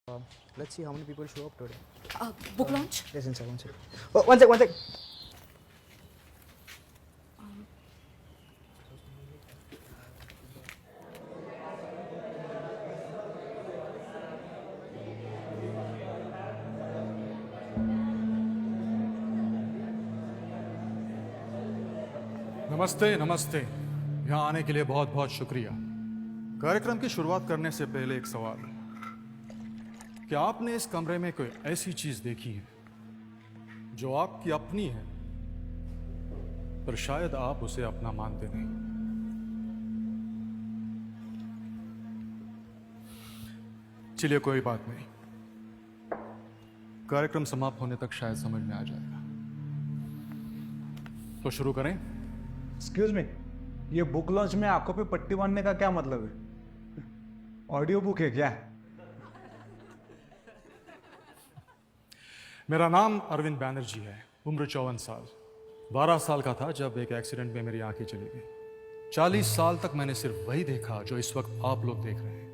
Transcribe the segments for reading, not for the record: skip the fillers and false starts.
Uh, let's see how many people show up today. Book launch? Yes, inside, one sec. Oh, one sec, one sec. नमस्ते नमस्ते। यहाँ आने के लिए बहुत बहुत शुक्रिया। कार्यक्रम की शुरुआत करने से पहले एक सवाल, क्या आपने इस कमरे में कोई ऐसी चीज देखी है जो आपकी अपनी है पर शायद आप उसे अपना मानते नहीं? चलिए कोई बात नहीं, कार्यक्रम समाप्त होने तक शायद समझ में आ जाएगा। तो शुरू करें। एक्सक्यूज मी, ये बुक लॉन्च में आंखों पे पट्टी बांधने का क्या मतलब है? ऑडियो बुक है क्या? मेरा नाम अरविंद बैनर्जी है, उम्र 54 साल। 12 साल का था जब एक एक्सीडेंट में मेरी आंखें चली गई। 40 साल तक मैंने सिर्फ वही देखा जो इस वक्त आप लोग देख रहे हैं।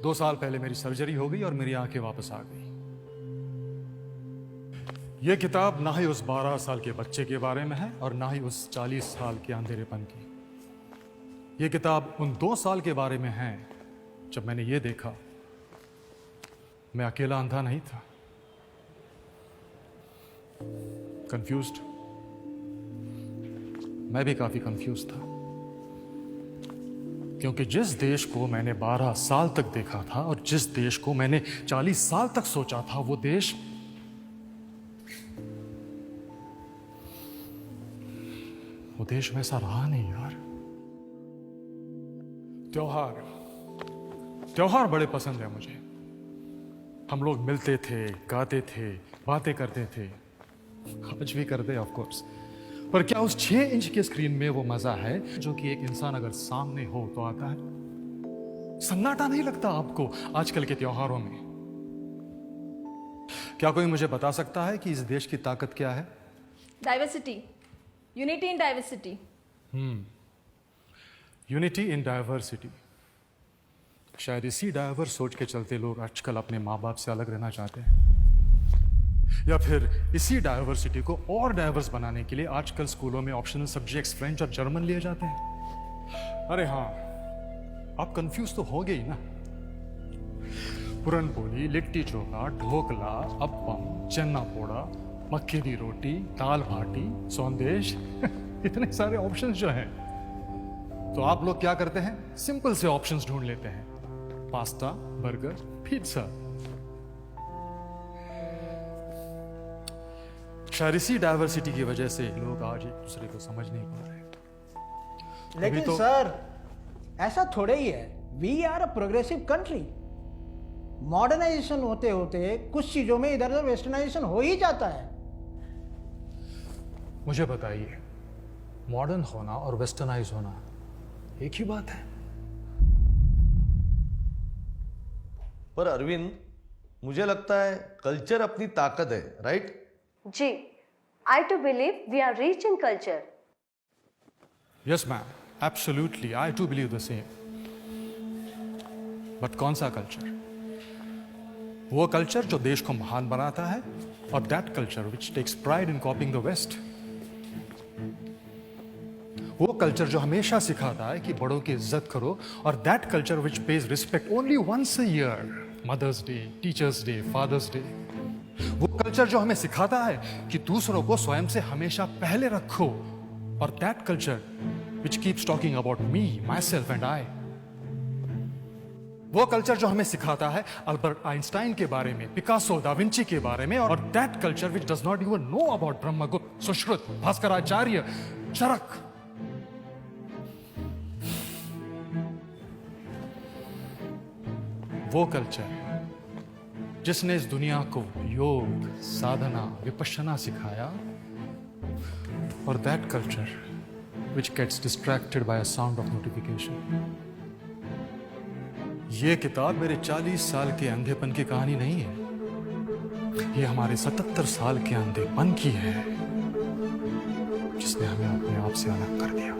2 साल पहले मेरी सर्जरी हो गई और मेरी आंखें वापस आ गई। यह किताब ना ही उस 12 साल के बच्चे के बारे में है और ना ही उस 40 साल के अंधेरेपन की। यह किताब उन 2 साल के बारे में है जब मैंने ये देखा मैं अकेला अंधा नहीं था। कंफ्यूज्ड, मैं भी काफी कंफ्यूज था, क्योंकि जिस देश को मैंने 12 साल तक देखा था और जिस देश को मैंने 40 साल तक सोचा था, वो देश वैसा रहा नहीं यार। त्योहार बड़े पसंद है मुझे। हम लोग मिलते थे, गाते थे, बातें करते थे, आज भी करते ऑफ कोर्स। पर क्या उस 6 इंच के स्क्रीन में वो मजा है जो कि एक इंसान अगर सामने हो तो आता है? सन्नाटा नहीं लगता आपको आजकल के त्योहारों में? क्या कोई मुझे बता सकता है कि इस देश की ताकत क्या है? Diversity. Unity in diversity. Unity in diversity. शायद इसी डाइवर्स सोच के चलते लोग आजकल अपने माँ बाप से अलग रहना चाहते हैं, या फिर इसी डाइवर्सिटी को और डाइवर्स बनाने के लिए आजकल स्कूलों में ऑप्शनल सब्जेक्ट्स फ्रेंच और जर्मन लिए जाते हैं। अरे हाँ, आप कंफ्यूज तो हो गए ही ना। पुरन पोली, लिट्टी चोखा, ढोकला, अप्पम, चन्ना पोड़ा, मक्की दी रोटी, दाल भाटी, सौंदेश इतने सारे ऑप्शंस जो हैं, तो आप लोग क्या करते हैं? सिंपल से ऑप्शंस ढूंढ लेते हैं, पास्ता, बर्गर, पिज्जा। शायद इसी डाइवर्सिटी की वजह से लोग आज एक दूसरे को समझ नहीं पा रहे। लेकिन तो सर, ऐसा थोड़े ही है। We are a progressive country. Modernisation होते होते कुछ चीजों में इधर उधर वेस्टर्नाइजेशन हो ही जाता है। मुझे बताइए, मॉडर्न होना और वेस्टर्नाइज होना एक ही बात है? पर अरविंद, मुझे लगता है कल्चर अपनी ताकत है, राइट? जी, I too believe we are rich in culture. Yes ma'am, absolutely, I too believe the same. But कौन सा कल्चर? वो कल्चर जो देश को महान बनाता है, और that culture which takes pride in copying the West. वो कल्चर जो हमेशा सिखाता है कि बड़ों की इज्जत करो, और that culture which pays respect only once a year, Mother's Day, Teacher's Day, Father's Day. वो कल्चर जो हमें सिखाता है कि दूसरों को स्वयं से हमेशा पहले रखो, और that culture which keeps talking about me, my self and I. वो कल्चर जो हमें सिखाता है अल्बर्ट आइंस्टाइन के बारे में, पिकासो, दा विंची के बारे में, और that culture which does not even know about Brahmagupta, Sushruta, Bhaskaracharya, Charaka. वो कल्चर जिसने इस दुनिया को योग, साधना, विपश्यना सिखाया, और that culture which gets distracted by a sound of notification. ये किताब मेरे 40 साल के अंधेपन की कहानी नहीं है, ये हमारे 77 साल के अंधेपन की है, जिसने हमें अपने आप से अलग कर दिया।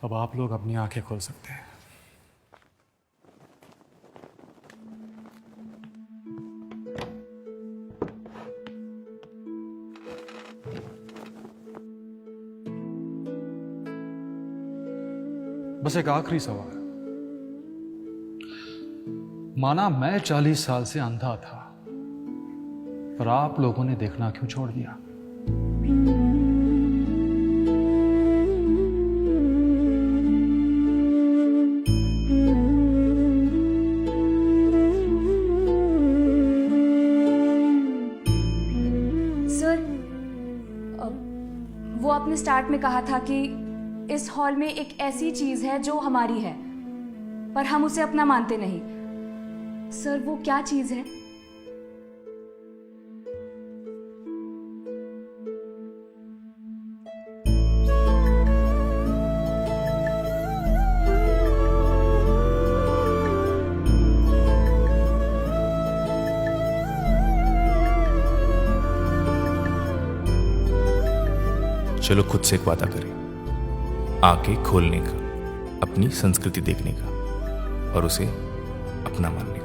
अब आप लोग अपनी आंखें खोल सकते हैं। बस एक आखिरी सवाल। माना मैं 40 साल से अंधा था, पर आप लोगों ने देखना क्यों छोड़ दिया? सर, वो आपने स्टार्ट में कहा था कि इस हॉल में एक ऐसी चीज है जो हमारी है, पर हम उसे अपना मानते नहीं। सर, वो क्या चीज है? चलो खुद से एक वादा करें, आंखें खोलने का, अपनी संस्कृति देखने का और उसे अपना मानने का।